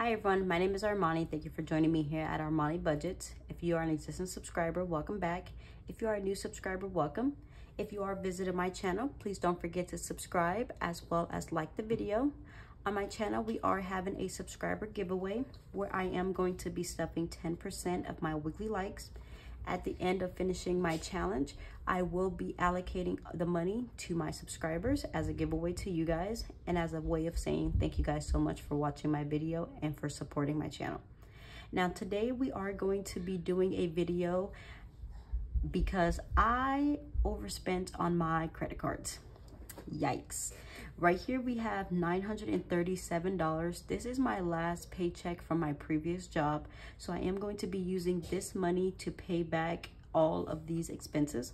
Hi everyone, my name is Armani. Thank you for joining me here at Armani Budgets. If you are an existing subscriber, welcome back. If you are a new subscriber, welcome. If you are visiting my channel, please don't forget to subscribe as well as like the video. On my channel, we are having a subscriber giveaway where I am going to be stuffing 10% of my weekly likes. At the end of finishing my challenge, I will be allocating the money to my subscribers as a giveaway to you guys and as a way of saying thank you guys so much for watching my video and for supporting my channel. Now today we are going to be doing a video because I overspent on my credit cards. Yikes. Right here we have $937. This is my last paycheck from my previous job, so I am going to be using this money to pay back all of these expenses.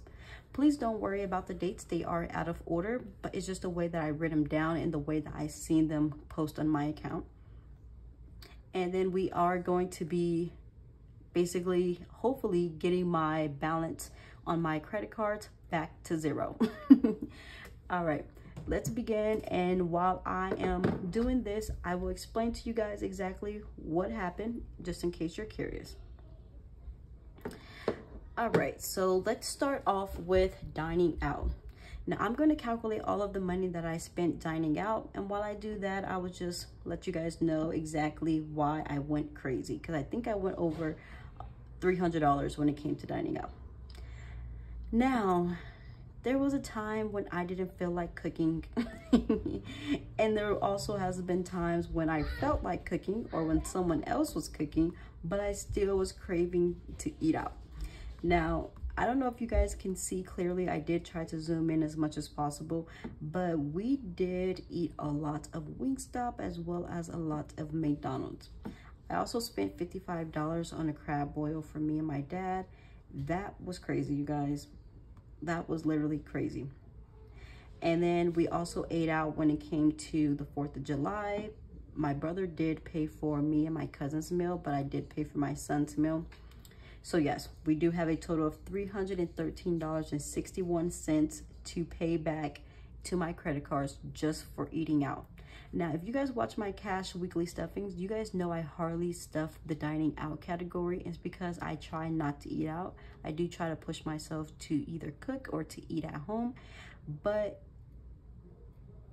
Please don't worry about the dates, they are out of order, but it's just the way that I write them down and the way that I seen them post on my account. And then we are going to be basically hopefully getting my balance on my credit cards back to zero. All right, let's begin. And while I am doing this, I will explain to you guys exactly what happened, just in case you're curious. All right, so let's start off with dining out. Now I'm going to calculate all of the money that I spent dining out, and while I do that, I will just let you guys know exactly why I went crazy, because I think I went over $300 when it came to dining out. Now, there was a time when I didn't feel like cooking and there also has been times when I felt like cooking or when someone else was cooking, but I still was craving to eat out. Now, I don't know if you guys can see clearly. I did try to zoom in as much as possible, but we did eat a lot of Wingstop as well as a lot of McDonald's. I also spent $55 on a crab boil for me and my dad. That was crazy, you guys. That was literally crazy. And then we also ate out when it came to the 4th of July. My brother did pay for me and my cousin's meal, but I did pay for my son's meal. So yes, we do have a total of $313.61 to pay back to my credit cards just for eating out. Now, if you guys watch my cash weekly stuffings, you guys know I hardly stuff the dining out category. It's because I try not to eat out. I do try to push myself to either cook or to eat at home, but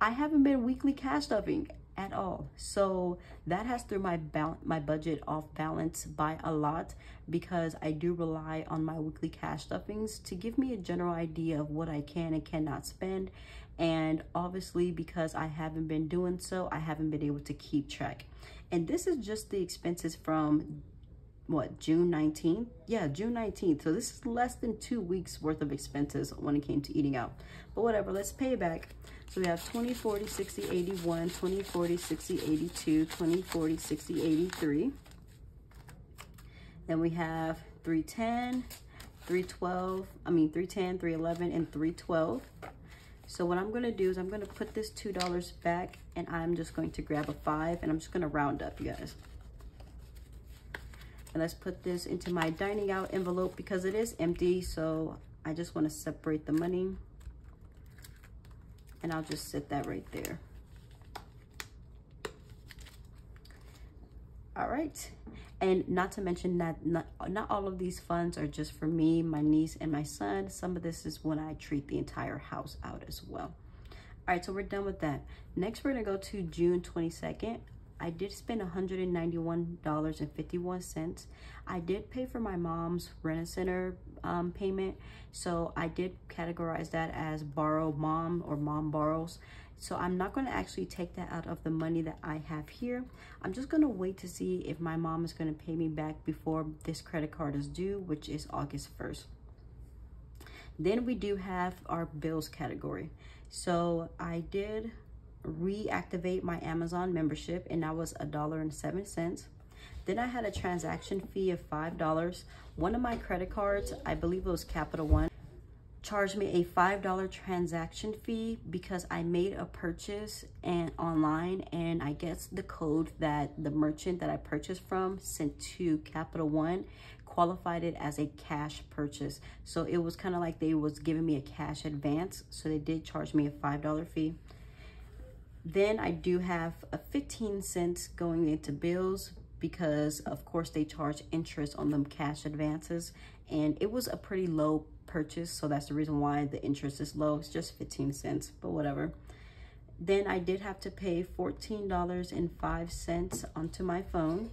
I haven't been weekly cash stuffing at all. So that has threw my budget off balance by a lot, because I do rely on my weekly cash stuffings to give me a general idea of what I can and cannot spend. And obviously, because I haven't been doing so, I haven't been able to keep track. And this is just the expenses from what, June 19th? Yeah, June 19th. So this is less than 2 weeks worth of expenses when it came to eating out. But whatever, let's pay it back. So we have 20, 40, 60, 81, 20, 40, 60, 82, 20, 40, 60, 83. Then we have 310, 310, 311, and 312. So what I'm gonna do is I'm gonna put this $2 back, and I'm just going to grab a 5, and I'm just gonna round up, you guys. And let's put this into my dining out envelope because it is empty, so I just wanna separate the money. And I'll just set that right there. All right. And not to mention that not all of these funds are just for me, my niece, and my son. Some of this is when I treat the entire house out as well. All right, so we're done with that. Next, we're gonna go to June 22nd. I did spend $191.51. I did pay for my mom's rent-a-center payment, so I did categorize that as borrow mom or mom borrows. So I'm not going to actually take that out of the money that I have here. I'm just going to wait to see if my mom is going to pay me back before this credit card is due, which is August 1st. Then we do have our bills category. So I did reactivate my Amazon membership, and that was $1.07. Then I had a transaction fee of $5. One of my credit cards, I believe it was Capital One, charged me a $5 transaction fee because I made a purchase online, and I guess the code that the merchant that I purchased from sent to Capital One qualified it as a cash purchase. So it was kind of like they was giving me a cash advance, so they did charge me a $5 fee. Then I do have a 15 cents going into bills because of course they charge interest on them cash advances, and it was a pretty low purchase, so that's the reason why the interest is low. It's just 15 cents, but whatever. Then I did have to pay $14.05 onto my phone,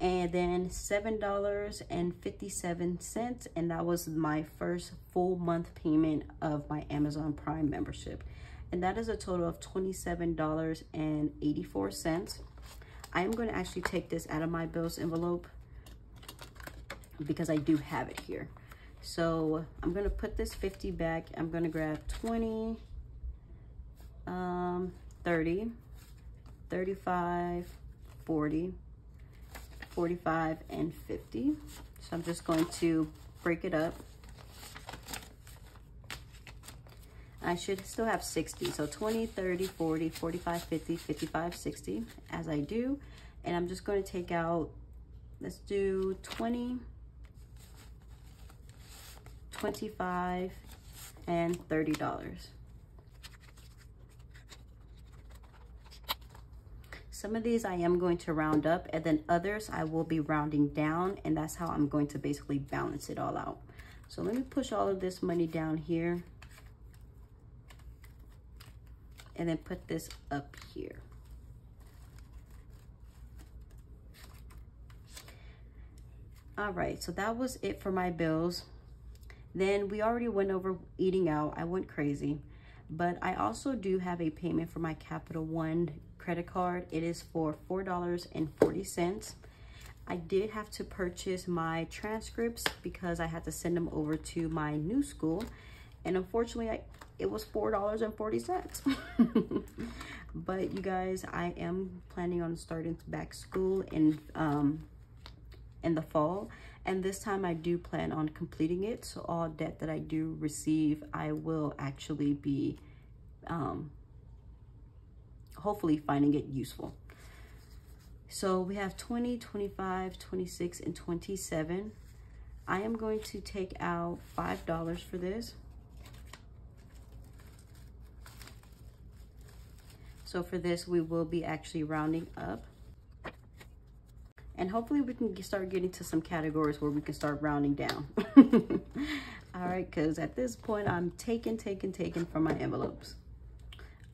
and then $7.57, and that was my first full month payment of my Amazon Prime membership, and that is a total of $27.84. I am going to actually take this out of my bills envelope because I do have it here. So I'm going to put this 50 back. I'm going to grab 20, 30, 35, 40, 45, and 50. So I'm just going to break it up. I should still have 60. So 20, 30, 40, 45, 50, 55, 60 as I do. And I'm just going to take out, let's do 20, 25, and $30. Some of these I am going to round up, and then others I will be rounding down, and that's how I'm going to basically balance it all out. So let me push all of this money down here and then put this up here. All right, so that was it for my bills. Then we already went over eating out. I went crazy, but I also do have a payment for my Capital One credit card. It is for $4.40. I did have to purchase my transcripts because I had to send them over to my new school, and unfortunately it was $4.40. But you guys, I am planning on starting back school in the fall, and this time I do plan on completing it. So all debt that I do receive, I will actually be hopefully finding it useful. So we have 20, 25, 26, and 27. I am going to take out $5 for this. So for this, we will be actually rounding up. And hopefully we can start getting to some categories where we can start rounding down. All right, because at this point, I'm taking from my envelopes.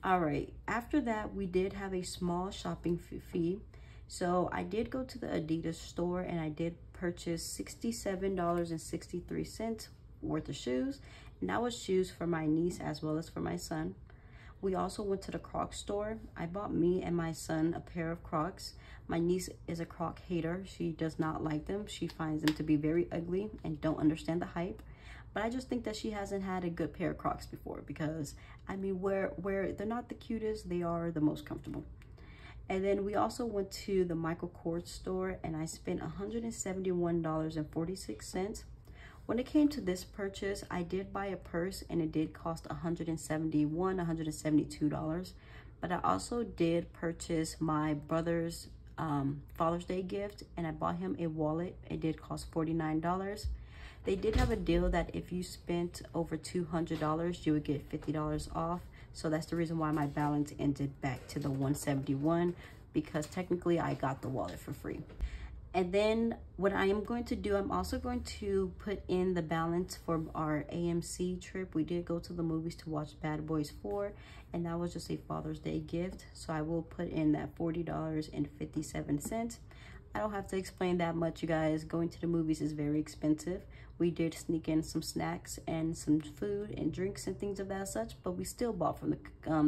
All right, after that, we did have a small shopping fee. So I did go to the Adidas store and I did purchase $67.63 worth of shoes. And that was shoes for my niece as well as for my son. We also went to the Crocs store. I bought me and my son a pair of Crocs. My niece is a Croc hater. She does not like them. She finds them to be very ugly and don't understand the hype. But I just think that she hasn't had a good pair of Crocs before, because I mean, where they're not the cutest, they are the most comfortable. And then we also went to the Michael Kors store and I spent $171.46. When it came to this purchase, I did buy a purse and it did cost $172. But I also did purchase my brother's Father's Day gift, and I bought him a wallet. It did cost $49. They did have a deal that if you spent over $200, you would get $50 off. So that's the reason why my balance ended back to the $171, because technically I got the wallet for free. And then what I am going to do, I'm also going to put in the balance for our AMC trip. We did go to the movies to watch Bad Boys 4, and that was just a Father's Day gift. So I will put in that $40.57. I don't have to explain that much, you guys. Going to the movies is very expensive. We did sneak in some snacks and some food and drinks and things of that such, but we still bought from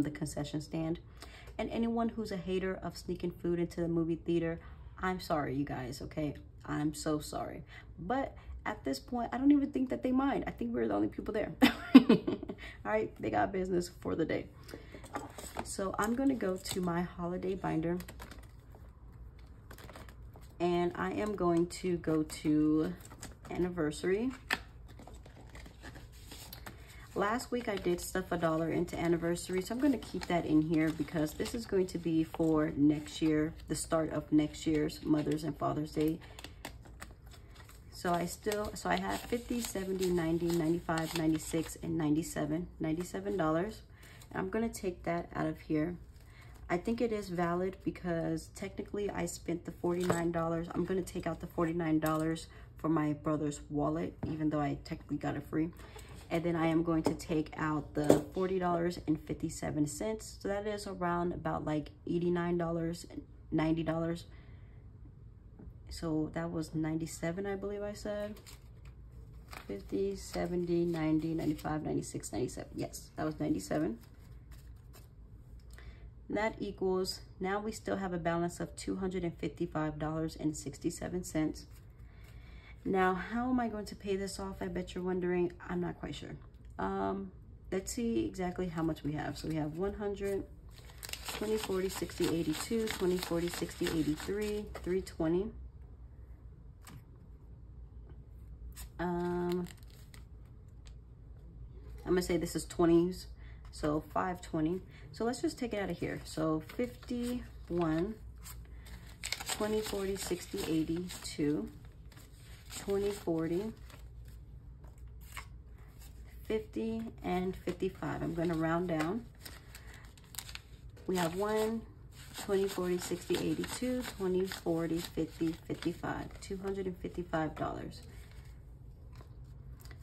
the concession stand. And anyone who's a hater of sneaking food into the movie theater, I'm sorry, you guys, okay? I'm so sorry. But at this point, I don't even think that they mind. I think we're the only people there. All right, they got business for the day. So I'm going to go to my holiday binder. And I am going to go to anniversary. Last week I did stuff $1 into anniversary, so I'm going to keep that in here because this is going to be for next year, the start of next year's Mother's and Father's Day. So I have 50, 70, 90, 95, 96, and $97. I'm gonna take that out of here. I think it is valid because technically I spent the $49. I'm gonna take out the $49 for my brother's wallet, even though I technically got it free. And then I am going to take out the $40.57. So that is around about like $89, $90. So that was 97, I believe I said. 50, 70, 90, 95, 96, 97. Yes, that was 97. That equals, now we still have a balance of $255.67. Now, how am I going to pay this off? I bet you're wondering. I'm not quite sure. Let's see exactly how much we have. So we have 100, 20, 40, 60, 82, 20, 40, 60, 83, 320. I'm gonna say this is 20s, so 520. So let's just take it out of here. So 51, 20, 40, 60, 82, 20, 40, 50, and 55. I'm gonna round down. We have 1, 20, 40, 60, 82, 20, 40, 50, 55, $255.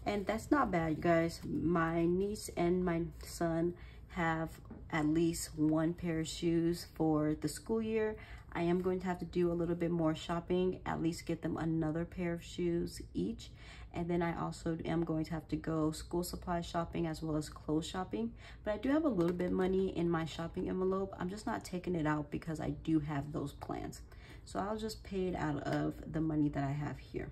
And that's not bad, you guys. My niece and my son have at least one pair of shoes for the school year. I am going to have to do a little bit more shopping, at least get them another pair of shoes each. And then I also am going to have to go school supply shopping as well as clothes shopping. But I do have a little bit of money in my shopping envelope. I'm just not taking it out because I do have those plans. So I'll just pay it out of the money that I have here.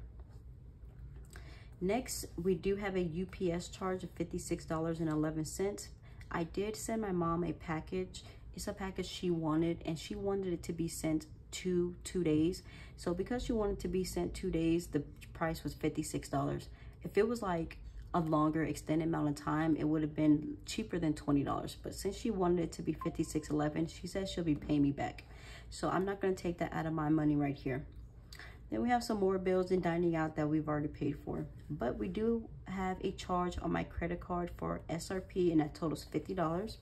Next, we do have a UPS charge of $56.11. I did send my mom a package. It's a package she wanted, and she wanted it to be sent to 2 days. So because she wanted to be sent 2 days, the price was $56. If it was like a longer extended amount of time, it would have been cheaper than $20. But since she wanted it to be $56.11, she said she'll be paying me back. So I'm not going to take that out of my money right here. Then we have some more bills and dining out that we've already paid for. But we do have a charge on my credit card for SRP, and that totals $50.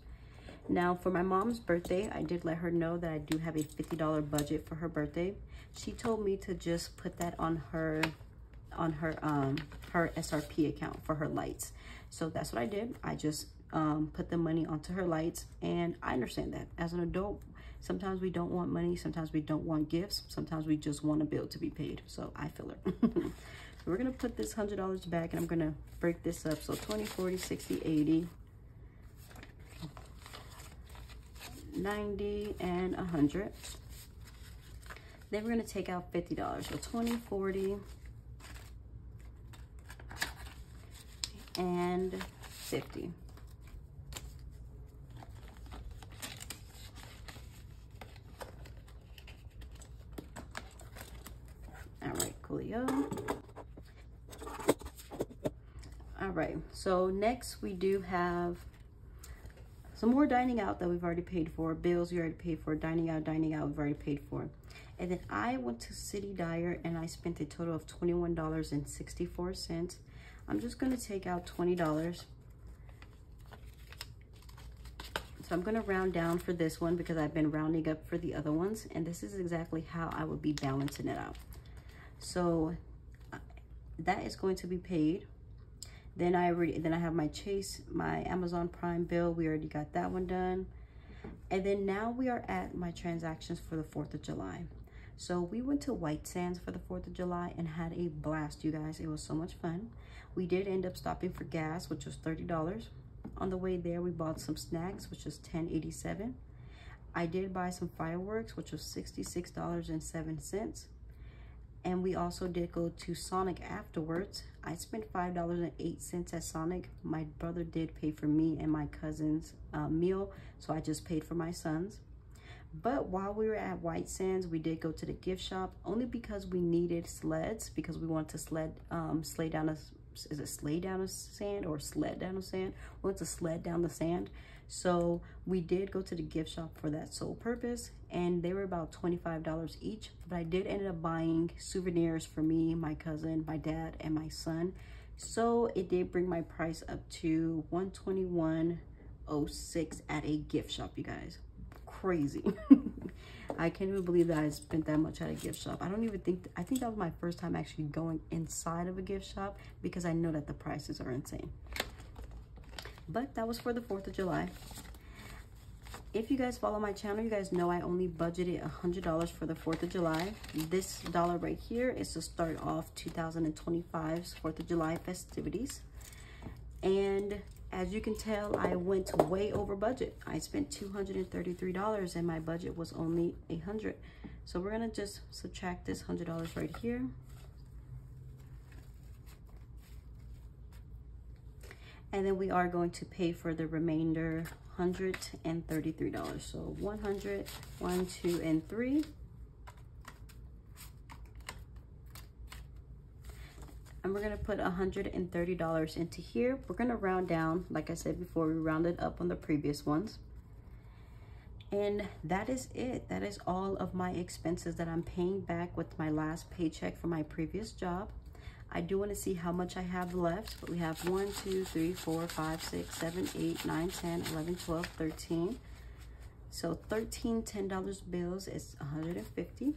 Now, for my mom's birthday, I did let her know that I do have a $50 budget for her birthday. She told me to just put that on her SRP account for her lights. So that's what I did. I just put the money onto her lights, and I understand that. As an adult, sometimes we don't want money, sometimes we don't want gifts, sometimes we just want a bill to be paid. So I feel her. So we're gonna put this $100 back, and I'm gonna break this up. So 20, 40, 60, 80, 90, and 100. Then we're gonna take out $50. So 20, 40, and 50. All right, coolio. All right, so next we do have some more dining out that we've already paid for. Bills we already paid for. Dining out we've already paid for. And then I went to City Dyer and I spent a total of $21.64. I'm just gonna take out $20. So I'm gonna round down for this one because I've been rounding up for the other ones, and this is exactly how I would be balancing it out. So that is going to be paid. Then I have my my Amazon Prime bill. We already got that one done. And then now we are at my transactions for the 4th of July. So we went to White Sands for the 4th of July and had a blast, you guys. It was so much fun. We did end up stopping for gas, which was $30. On the way there, we bought some snacks, which was $10.87. I did buy some fireworks, which was $66.07. And we also did go to Sonic afterwards. I spent $5.08 at Sonic. My brother did pay for me and my cousin's meal, so I just paid for my son's. But while we were at White Sands, we did go to the gift shop only because we needed sleds, because we wanted to sleigh down a sand or sled down the sand? We went to sled down the sand. So we did go to the gift shop for that sole purpose, and they were about $25 each. But I did end up buying souvenirs for me, my cousin, my dad, and my son. So it did bring my price up to $121.06 $12.06 at a gift shop, you guys. Crazy. I can't even believe that I spent that much at a gift shop. I think that was my first time actually going inside of a gift shop, because I know that the prices are insane. But that was for the 4th of July. If you guys follow my channel, you guys know I only budgeted $100 for the 4th of July. This dollar right here is to start off 2025's 4th of July festivities. And as you can tell, I went way over budget. I spent $233 and my budget was only $100. So we're gonna just subtract this $100 right here. And then we are going to pay for the remainder $133. So 100, 1, 2, and 3. And we're gonna put $130 into here. We're gonna round down, like I said before, we rounded up on the previous ones. And that is it. That is all of my expenses that I'm paying back with my last paycheck from my previous job. I do want to see how much I have left, but we have 1, 2, 3, 4, 5, 6, 7, 8, 9, 10, 11, 12, 13. So 13 $10 bills is $150.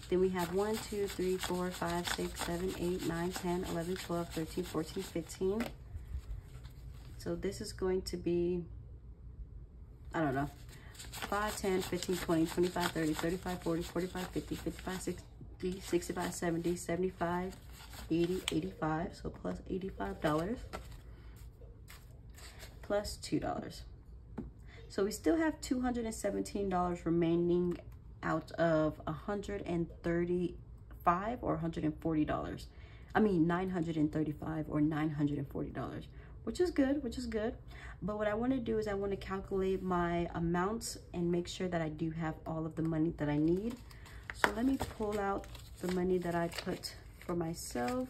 Then we have 1, 2, 3, 4, 5, 6, 7, 8, 9, 10, 11, 12, 13, 14, 15. So this is going to be, I don't know, 5, 10, 15, 20, 25, 30, 35, 40, 45, 50, 55, 60, 65, 70, 75, 80, 85. So plus $85 plus $2. So we still have $217 remaining out of $135 or $140. I mean $935 or $940, which is good. But what I want to do is I want to calculate my amounts and make sure that I do have all of the money that I need. So let me pull out the money that I put for myself.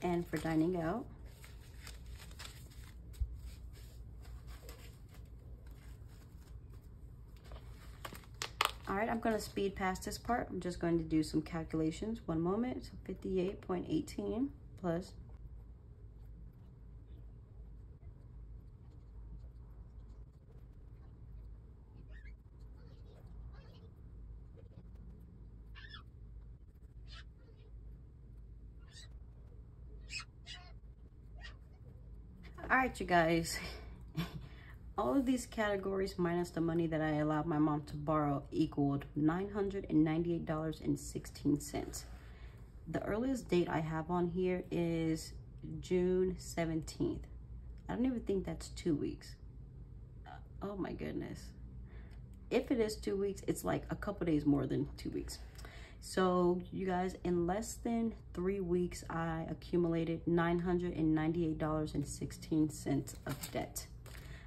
And for dining out. All right, I'm going to speed past this part. I'm just going to do some calculations. One moment. So 58.18 plus all right, you guys. All of these categories minus the money that I allowed my mom to borrow equaled $998.16. The earliest date I have on here is June 17th. I don't even think that's 2 weeks. Oh my goodness. If it is 2 weeks, it's like a couple days more than 2 weeks. So you guys, in less than 3 weeks, I accumulated $998.16 of debt.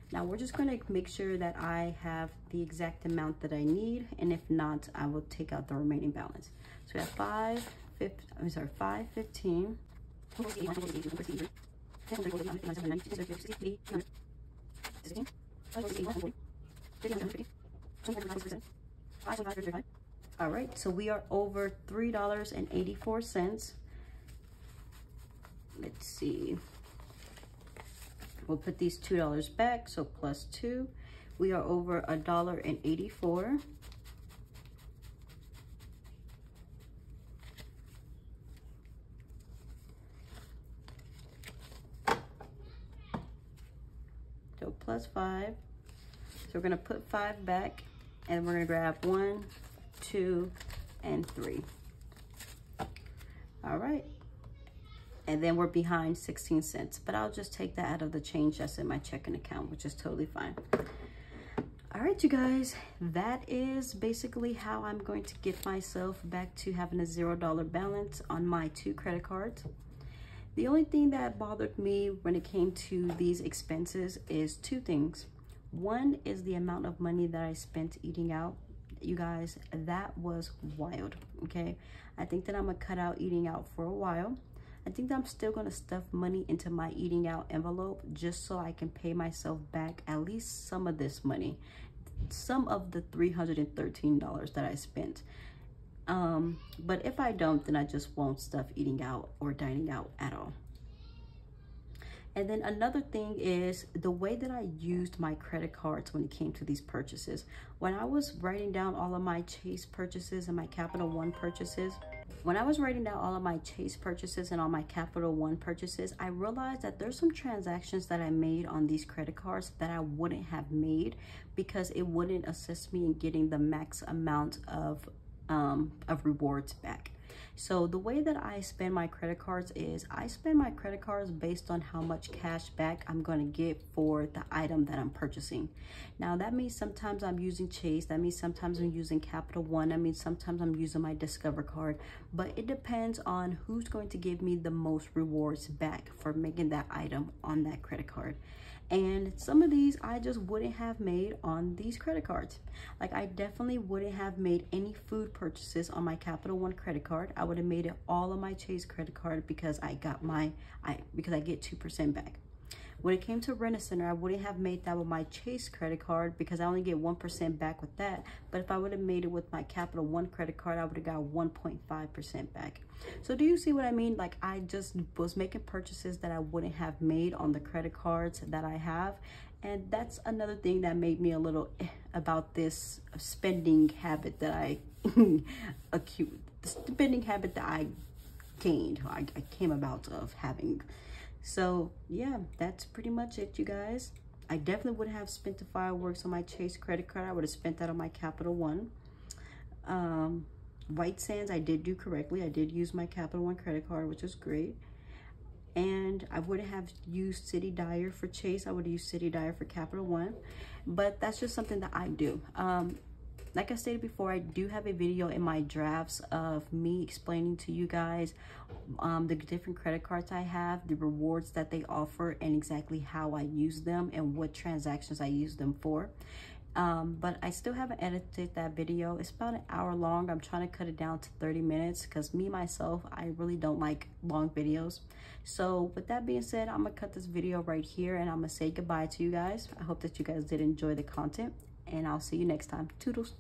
Now we're just going to make sure that I have the exact amount that I need, and if not, I will take out the remaining balance. So we have 515. All right, so we are over $3.84. Let's see. We'll put these $2 back, so plus 2. We are over $1.84. So plus 5. So we're gonna put 5 back, and we're gonna grab 1, 2, and 3. All right. And then we're behind 16 cents, but I'll just take that out of the change that's in my checking account, which is totally fine. All right, you guys, that is basically how I'm going to get myself back to having a $0 balance on my 2 credit cards. The only thing that bothered me when it came to these expenses is 2 things. One is the amount of money that I spent eating out. You guys, that was wild, okay? I think that I'm gonna cut out eating out for a while. I think that I'm still gonna stuff money into my eating out envelope just so I can pay myself back at least some of this money, some of the $313 that I spent. But if I don't, then I just won't stuff eating out or dining out at all. And then another thing is the way that I used my credit cards when it came to these purchases. When I was writing down all of my Chase purchases and my Capital One purchases, when I was writing down all of my Chase purchases and all my Capital One purchases, I realized that there's some transactions that I made on these credit cards that I wouldn't have made because it wouldn't assist me in getting the max amount of rewards back. So the way that I spend my credit cards is I spend my credit cards based on how much cash back I'm going to get for the item that I'm purchasing. Now that means sometimes I'm using Chase, that means sometimes I'm using Capital One, that means sometimes I'm using my Discover card, but it depends on who's going to give me the most rewards back for making that item on that credit card. And some of these I just wouldn't have made on these credit cards. Like I definitely wouldn't have made any food purchases on my Capital One credit card. I would have made it all on my Chase credit card because I get 2% back. When it came to Rent-A-Center, I wouldn't have made that with my Chase credit card because I only get 1% back with that. But if I would have made it with my Capital One credit card, I would have got 1.5% back. So do you see what I mean? Like I just was making purchases that I wouldn't have made on the credit cards that I have. And that's another thing that made me a little about this spending habit that I gained, I came about of having. So yeah, that's pretty much it, you guys. I definitely would have spent the fireworks on my Chase credit card. I would have spent that on my Capital One. White Sands, I did do correctly. I did use my Capital One credit card, which was great. And I wouldn't have used City Dyer for Chase. I would have used City Dyer for Capital One. But that's just something that I do. Like I stated before, I do have a video in my drafts of me explaining to you guys the different credit cards I have, the rewards that they offer, and exactly how I use them and what transactions I use them for. But I still haven't edited that video. It's about an hour long. I'm trying to cut it down to 30 minutes because myself, I really don't like long videos. So with that being said, I'm gonna cut this video right here and I'm gonna say goodbye to you guys. I hope that you guys did enjoy the content, and I'll see you next time. Toodles.